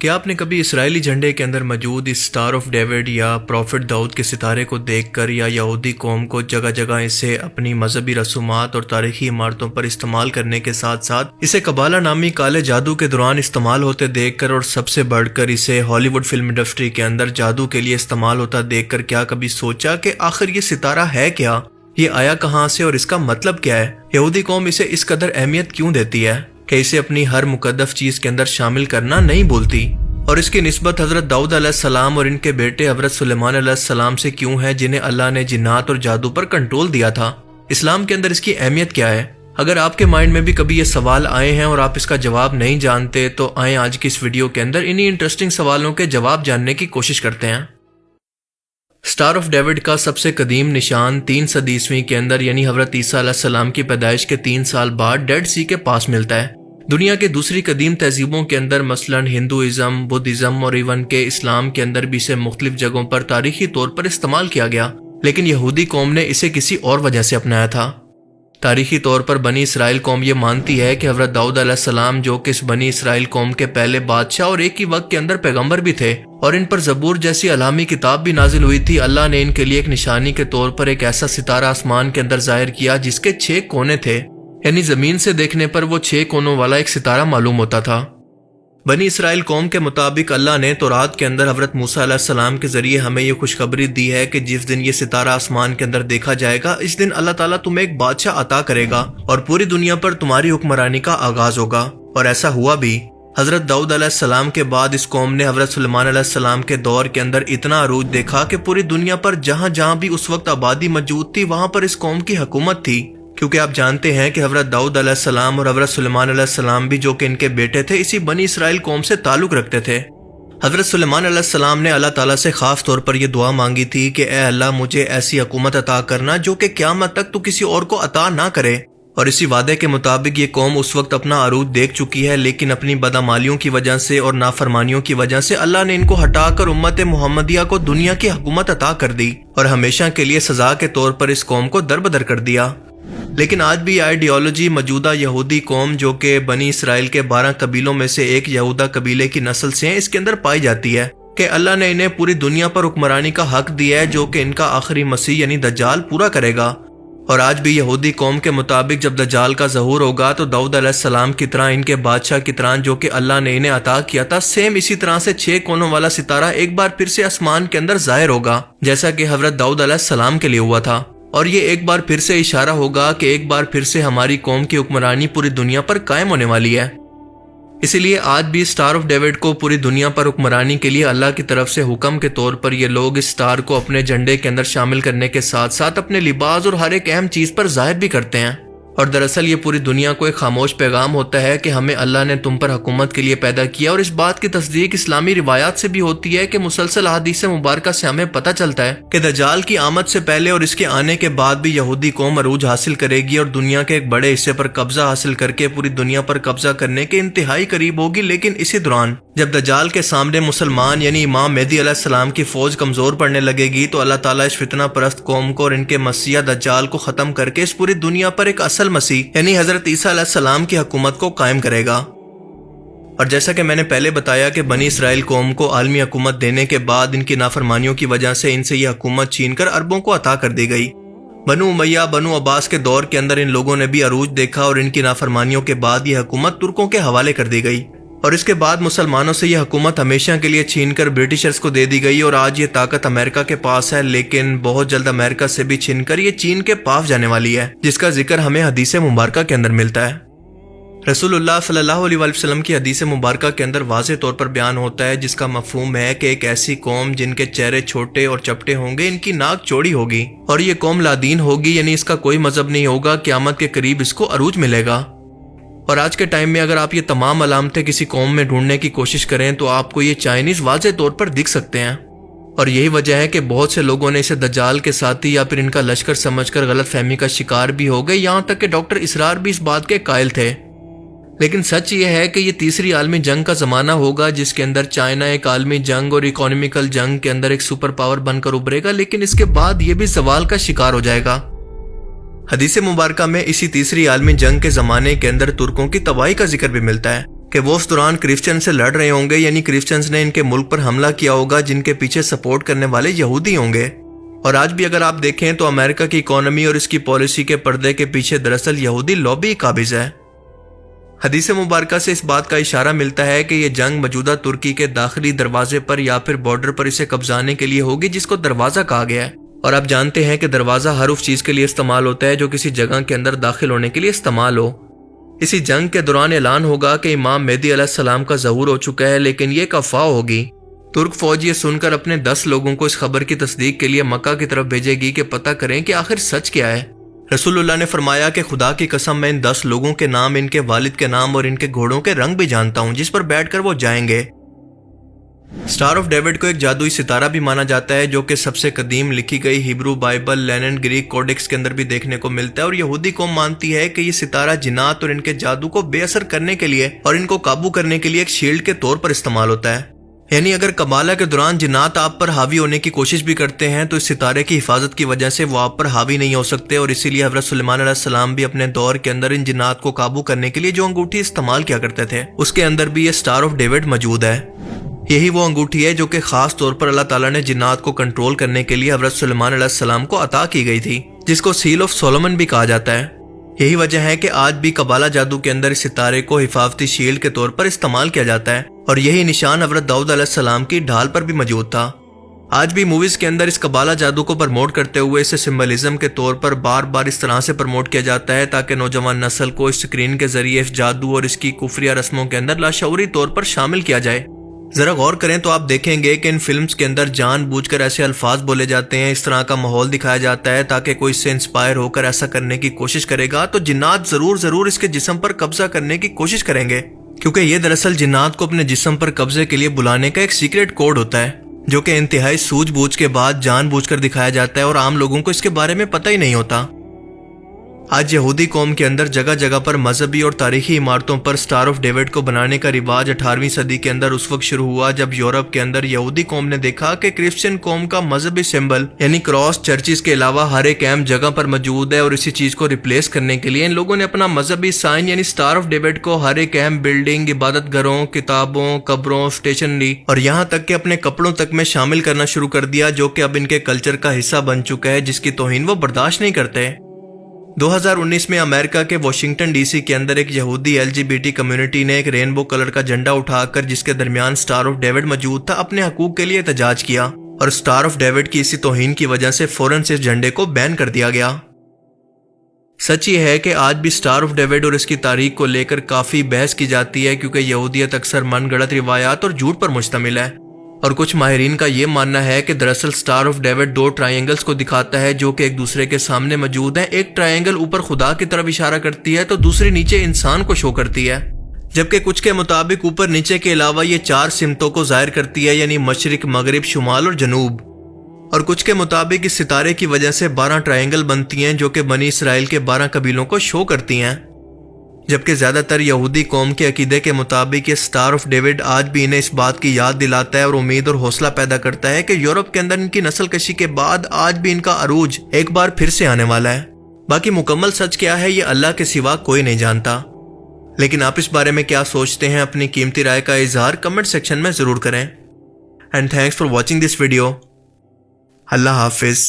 کیا آپ نے کبھی اسرائیلی جھنڈے کے اندر موجود اس اسٹار آف ڈیوڈ یا پروفٹ داؤد کے ستارے کو دیکھ کر یا یہودی قوم کو جگہ جگہ اسے اپنی مذہبی رسومات اور تاریخی عمارتوں پر استعمال کرنے کے ساتھ ساتھ اسے قبالہ نامی کالے جادو کے دوران استعمال ہوتے دیکھ کر اور سب سے بڑھ کر اسے ہالی ووڈ فلم انڈسٹری کے اندر جادو کے لیے استعمال ہوتا دیکھ کر کیا کبھی سوچا کہ آخر یہ ستارہ ہے کیا؟ یہ آیا کہاں سے اور اس کا مطلب کیا ہے؟ یہودی قوم اسے اس قدر اہمیت کیوں دیتی ہے کہ اسے اپنی ہر مقدس چیز کے اندر شامل کرنا نہیں بھولتی؟ اور اس کی نسبت حضرت داؤد علیہ السلام اور ان کے بیٹے حضرت سلیمان علیہ السلام سے کیوں ہے جنہیں اللہ نے جنات اور جادو پر کنٹرول دیا تھا؟ اسلام کے اندر اس کی اہمیت کیا ہے؟ اگر آپ کے مائنڈ میں بھی کبھی یہ سوال آئے ہیں اور آپ اس کا جواب نہیں جانتے تو آئیں آج کی اس ویڈیو کے اندر انہی انٹرسٹنگ سوالوں کے جواب جاننے کی کوشش کرتے ہیں۔ اسٹار آف ڈیوڈ کا سب سے قدیم نشان 3 صدی عیسوی کے اندر یعنی حضرت عیسیٰ علیہ السلام کی پیدائش کے 3 سال بعد ڈیڈ سی کے پاس ملتا ہے۔ دنیا کے دوسری قدیم تہذیبوں کے اندر مثلا ہندوازم، بدھزم اور ایون کے اسلام کے اندر بھی اسے مختلف جگہوں پر تاریخی طور پر استعمال کیا گیا، لیکن یہودی قوم نے اسے کسی اور وجہ سے اپنایا تھا۔ تاریخی طور پر بنی اسرائیل قوم یہ مانتی ہے کہ حضرت داؤد علیہ السلام جو کہ اس بنی اسرائیل قوم کے پہلے بادشاہ اور ایک ہی وقت کے اندر پیغمبر بھی تھے اور ان پر زبور جیسی الہامی کتاب بھی نازل ہوئی تھی، اللہ نے ان کے لیے ایک نشانی کے طور پر ایک ایسا ستارہ آسمان کے اندر ظاہر کیا جس کے 6 کونے تھے، یعنی زمین سے دیکھنے پر وہ 6 کونوں والا ایک ستارہ معلوم ہوتا تھا۔ بنی اسرائیل قوم کے مطابق اللہ نے تورات کے اندر حضرت موسیٰ علیہ السلام کے ذریعے ہمیں یہ خوشخبری دی ہے کہ جس دن یہ ستارہ آسمان کے اندر دیکھا جائے گا اس دن اللہ تعالیٰ تمہیں ایک بادشاہ عطا کرے گا اور پوری دنیا پر تمہاری حکمرانی کا آغاز ہوگا، اور ایسا ہوا بھی۔ حضرت داؤد علیہ السلام کے بعد اس قوم نے حضرت سلیمان علیہ السلام کے دور کے اندر اتنا عروج دیکھا کہ پوری دنیا پر جہاں جہاں بھی اس وقت آبادی موجود تھی وہاں پر اس قوم کی حکومت تھی، کیونکہ آپ جانتے ہیں کہ حضرت داؤد علیہ السلام اور حضرت سلیمان علیہ السلام بھی جو کہ ان کے بیٹے تھے اسی بنی اسرائیل قوم سے تعلق رکھتے تھے۔ حضرت سلیمان علیہ السلام نے اللہ تعالیٰ سے خاص طور پر یہ دعا مانگی تھی کہ اے اللہ مجھے ایسی حکومت عطا کرنا جو کہ قیامت تک تو کسی اور کو عطا نہ کرے، اور اسی وعدے کے مطابق یہ قوم اس وقت اپنا عروج دیکھ چکی ہے، لیکن اپنی بدعمالیوں کی وجہ سے اور نافرمانیوں کی وجہ سے اللہ نے ان کو ہٹا کر امت محمدیہ کو دنیا کی حکومت عطا کر دی اور ہمیشہ کے لیے سزا کے طور پر اس قوم کو دربدر کر دیا۔ لیکن آج بھی یہ آئیڈیالوجی موجودہ یہودی قوم جو کہ بنی اسرائیل کے 12 قبیلوں میں سے ایک یہودا قبیلے کی نسل سے ہیں اس کے اندر پائی جاتی ہے کہ اللہ نے انہیں پوری دنیا پر حکمرانی کا حق دیا ہے جو کہ ان کا آخری مسیح یعنی دجال پورا کرے گا۔ اور آج بھی یہودی قوم کے مطابق جب دجال کا ظہور ہوگا تو داؤد علیہ السلام کی طرح ان کے بادشاہ کی طرح جو کہ اللہ نے انہیں عطا کیا تھا سیم اسی طرح سے 6 کونوں والا ستارہ ایک بار پھر سے آسمان کے اندر ظاہر ہوگا جیسا کہ حضرت داؤد علیہ السلام کے لیے ہوا تھا، اور یہ ایک بار پھر سے اشارہ ہوگا کہ ایک بار پھر سے ہماری قوم کی حکمرانی پوری دنیا پر قائم ہونے والی ہے۔ اسی لیے آج بھی اسٹار آف ڈیوڈ کو پوری دنیا پر حکمرانی کے لیے اللہ کی طرف سے حکم کے طور پر یہ لوگ اس اسٹار کو اپنے جھنڈے کے اندر شامل کرنے کے ساتھ ساتھ اپنے لباس اور ہر ایک اہم چیز پر ظاہر بھی کرتے ہیں، اور دراصل یہ پوری دنیا کو ایک خاموش پیغام ہوتا ہے کہ ہمیں اللہ نے تم پر حکومت کے لیے پیدا کیا، اور اس بات کی تصدیق اسلامی روایات سے بھی ہوتی ہے کہ مسلسل احادیث مبارکہ سے ہمیں پتہ چلتا ہے کہ دجال کی آمد سے پہلے اور اس کے آنے کے بعد بھی یہودی قوم عروج حاصل کرے گی اور دنیا کے ایک بڑے حصے پر قبضہ حاصل کر کے پوری دنیا پر قبضہ کرنے کے انتہائی قریب ہوگی۔ لیکن اسی دوران جب دجال کے سامنے مسلمان یعنی امام مہدی علیہ السلام کی فوج کمزور پڑنے لگے گی تو اللہ تعالیٰ اس فتنہ پرست قوم کو اور ان کے مسیح دجال کو ختم کر کے اس پوری دنیا پر ایک اصل مسیح یعنی حضرت عیسیٰ علیہ السلام کی حکومت کو قائم کرے گا۔ اور جیسا کہ میں نے پہلے بتایا کہ بنی اسرائیل قوم کو عالمی حکومت دینے کے بعد ان کی نافرمانیوں کی وجہ سے ان سے یہ حکومت چھین کر عربوں کو عطا کر دی گئی۔ بنو امیہ بنو عباس کے دور کے اندر ان لوگوں نے بھی عروج دیکھا اور ان کی نافرمانیوں کے بعد یہ حکومت ترکوں کے حوالے کر دی گئی، اور اس کے بعد مسلمانوں سے یہ حکومت ہمیشہ کے لیے چھین کر برٹشرز کو دے دی گئی، اور آج یہ طاقت امریکہ کے پاس ہے، لیکن بہت جلد امریکہ سے بھی چھین کر یہ چین کے پاس جانے والی ہے، جس کا ذکر ہمیں حدیث مبارکہ کے اندر ملتا ہے۔ رسول اللہ صلی اللہ علیہ وسلم کی حدیث مبارکہ کے اندر واضح طور پر بیان ہوتا ہے جس کا مفہوم ہے کہ ایک ایسی قوم جن کے چہرے چھوٹے اور چپٹے ہوں گے، ان کی ناک چوڑی ہوگی اور یہ قوم لادین ہوگی، یعنی اس کا کوئی مذہب نہیں ہوگا، قیامت کے قریب اس کو عروج ملے گا۔ اور آج کے ٹائم میں اگر آپ یہ تمام علامتیں کسی قوم میں ڈھونڈنے کی کوشش کریں تو آپ کو یہ چائنیز واضح طور پر دکھ سکتے ہیں، اور یہی وجہ ہے کہ بہت سے لوگوں نے اسے دجال کے ساتھی یا پھر ان کا لشکر سمجھ کر غلط فہمی کا شکار بھی ہو گئے، یہاں تک کہ ڈاکٹر اسرار بھی اس بات کے قائل تھے۔ لیکن سچ یہ ہے کہ یہ تیسری عالمی جنگ کا زمانہ ہوگا جس کے اندر چائنا ایک عالمی جنگ اور اکانومیکل جنگ کے اندر ایک سپر پاور بن کر ابھرے گا، لیکن اس کے بعد یہ بھی زوال کا شکار ہو جائے گا۔ حدیث مبارکہ میں اسی تیسری عالمی جنگ کے زمانے کے اندر ترکوں کی تباہی کا ذکر بھی ملتا ہے، کہ وہ اس دوران کرسچن سے لڑ رہے ہوں گے، یعنی کرسچنز نے ان کے ملک پر حملہ کیا ہوگا جن کے پیچھے سپورٹ کرنے والے یہودی ہوں گے۔ اور آج بھی اگر آپ دیکھیں تو امریکہ کی اکانومی اور اس کی پالیسی کے پردے کے پیچھے دراصل یہودی لابی قابض ہے۔ حدیث مبارکہ سے اس بات کا اشارہ ملتا ہے کہ یہ جنگ موجودہ ترکی کے داخلی دروازے پر یا پھر بارڈر پر اسے قبضانے کے لیے ہوگی، جس کو دروازہ کہا گیا ہے۔ اور آپ جانتے ہیں کہ دروازہ ہر اس چیز کے لیے استعمال ہوتا ہے جو کسی جگہ کے اندر داخل ہونے کے لیے استعمال ہو۔ اسی جنگ کے دوران اعلان ہوگا کہ امام مہدی علیہ السلام کا ظہور ہو چکا ہے، لیکن یہ ایک افواہ ہوگی۔ ترک فوج یہ سن کر اپنے 10 لوگوں کو اس خبر کی تصدیق کے لیے مکہ کی طرف بھیجے گی کہ پتہ کریں کہ آخر سچ کیا ہے۔ رسول اللہ نے فرمایا کہ خدا کی قسم میں ان 10 لوگوں کے نام، ان کے والد کے نام اور ان کے گھوڑوں کے رنگ بھی جانتا ہوں جس پر بیٹھ کر وہ جائیں گے۔ سٹار آف ڈیوڈ کو ایک جادوئی ستارہ بھی مانا جاتا ہے جو کہ سب سے قدیم لکھی گئی ہیبرو بائبل لینن گریک کوڈکس کے اندر بھی دیکھنے کو ملتا ہے، اور یہودی قوم مانتی ہے کہ یہ ستارہ جنات اور ان کے جادو کو بے اثر کرنے کے لیے اور ان کو قابو کرنے کے لیے ایک شیلڈ کے طور پر استعمال ہوتا ہے۔ یعنی اگر قبالہ کے دوران جنات آپ پر حاوی ہونے کی کوشش بھی کرتے ہیں تو اس ستارے کی حفاظت کی وجہ سے وہ آپ پر حاوی نہیں ہو سکتے، اور اسی لیے حضرت سلیمان علیہ السلام بھی اپنے دور کے اندر ان جنات کو قابو کرنے کے لیے جو انگوٹھی استعمال کیا کرتے تھے اس کے اندر بھی یہ سٹار آف ڈیوڈ موجود ہے۔ یہی وہ انگوٹھی ہے جو کہ خاص طور پر اللہ تعالیٰ نے جنات کو کنٹرول کرنے کے لیے حضرت سلیمان علیہ السلام کو عطا کی گئی تھی، جس کو سیل آف سولومن بھی کہا جاتا ہے۔ یہی وجہ ہے کہ آج بھی قبالہ جادو کے اندر اس ستارے کو حفاظتی شیلڈ کے طور پر استعمال کیا جاتا ہے، اور یہی نشان حضرت داؤد علیہ السلام کی ڈھال پر بھی موجود تھا۔ آج بھی موویز کے اندر اس قبالہ جادو کو پرموٹ کرتے ہوئے اسے سمبلزم کے طور پر بار بار اس طرح سے پرموٹ کیا جاتا ہے تاکہ نوجوان نسل کو اس سکرین کے ذریعے اس جادو اور اس کی کفریہ رسموں کے اندر لاشعوری طور پر شامل کیا جائے۔ ذرا غور کریں تو آپ دیکھیں گے کہ ان فلمز کے اندر جان بوجھ کر ایسے الفاظ بولے جاتے ہیں، اس طرح کا ماحول دکھایا جاتا ہے تاکہ کوئی اس سے انسپائر ہو کر ایسا کرنے کی کوشش کرے گا تو جنات ضرور اس کے جسم پر قبضہ کرنے کی کوشش کریں گے، کیونکہ یہ دراصل جنات کو اپنے جسم پر قبضے کے لیے بلانے کا ایک سیکریٹ کوڈ ہوتا ہے جو کہ انتہائی سوجھ بوجھ کے بعد جان بوجھ کر دکھایا جاتا ہے، اور عام لوگوں کو اس کے بارے میں پتہ ہی نہیں ہوتا۔ آج یہودی قوم کے اندر جگہ جگہ پر مذہبی اور تاریخی عمارتوں پر سٹار آف ڈیوڈ کو بنانے کا رواج 18ویں صدی کے اندر اس وقت شروع ہوا جب یورپ کے اندر یہودی قوم نے دیکھا کہ کرسچن قوم کا مذہبی سمبل یعنی کراس چرچز کے علاوہ ہر ایک اہم جگہ پر موجود ہے، اور اسی چیز کو ریپلیس کرنے کے لیے ان لوگوں نے اپنا مذہبی سائن یعنی سٹار آف ڈیوڈ کو ہر ایک اہم بلڈنگ، عبادت گھروں، کتابوں، قبروں، اسٹیشنری اور یہاں تک کہ اپنے کپڑوں تک میں شامل کرنا شروع کر دیا، جو کہ اب ان کے کلچر کا حصہ بن چکا ہے جس کی توہین وہ برداشت نہیں کرتے۔ 2019 میں امریکہ کے واشنگٹن ڈی سی کے اندر ایک یہودی LGBT کمیونٹی نے ایک رینبو کلر کا جھنڈا اٹھا کر جس کے درمیان سٹار آف ڈیوڈ موجود تھا اپنے حقوق کے لیے احتجاج کیا، اور سٹار آف ڈیوڈ کی اسی توہین کی وجہ سے فوراً سے اس جھنڈے کو بین کر دیا گیا۔ سچ یہ ہے کہ آج بھی سٹار آف ڈیوڈ اور اس کی تاریخ کو لے کر کافی بحث کی جاتی ہے، کیونکہ یہودیت اکثر من گڑت روایات اور جھوٹ پر مشتمل ہے، اور کچھ ماہرین کا یہ ماننا ہے کہ دراصل سٹار آف ڈیوڈ 2 ٹرائنگلز کو دکھاتا ہے جو کہ ایک دوسرے کے سامنے موجود ہیں۔ ایک ٹرائنگل اوپر خدا کی طرف اشارہ کرتی ہے تو دوسری نیچے انسان کو شو کرتی ہے، جبکہ کچھ کے مطابق اوپر نیچے کے علاوہ یہ 4 سمتوں کو ظاہر کرتی ہے، یعنی مشرق، مغرب، شمال اور جنوب، اور کچھ کے مطابق اس ستارے کی وجہ سے 12 ٹرائنگل بنتی ہیں جو کہ بنی اسرائیل کے 12 قبیلوں کو شو کرتی ہیں، جبکہ زیادہ تر یہودی قوم کے عقیدے کے مطابق یہ سٹار آف ڈیوڈ آج بھی انہیں اس بات کی یاد دلاتا ہے اور امید اور حوصلہ پیدا کرتا ہے کہ یورپ کے اندر ان کی نسل کشی کے بعد آج بھی ان کا عروج ایک بار پھر سے آنے والا ہے۔ باقی مکمل سچ کیا ہے یہ اللہ کے سوا کوئی نہیں جانتا، لیکن آپ اس بارے میں کیا سوچتے ہیں؟ اپنی قیمتی رائے کا اظہار کمنٹ سیکشن میں ضرور کریں۔ And thanks for watching this video. اللہ حافظ۔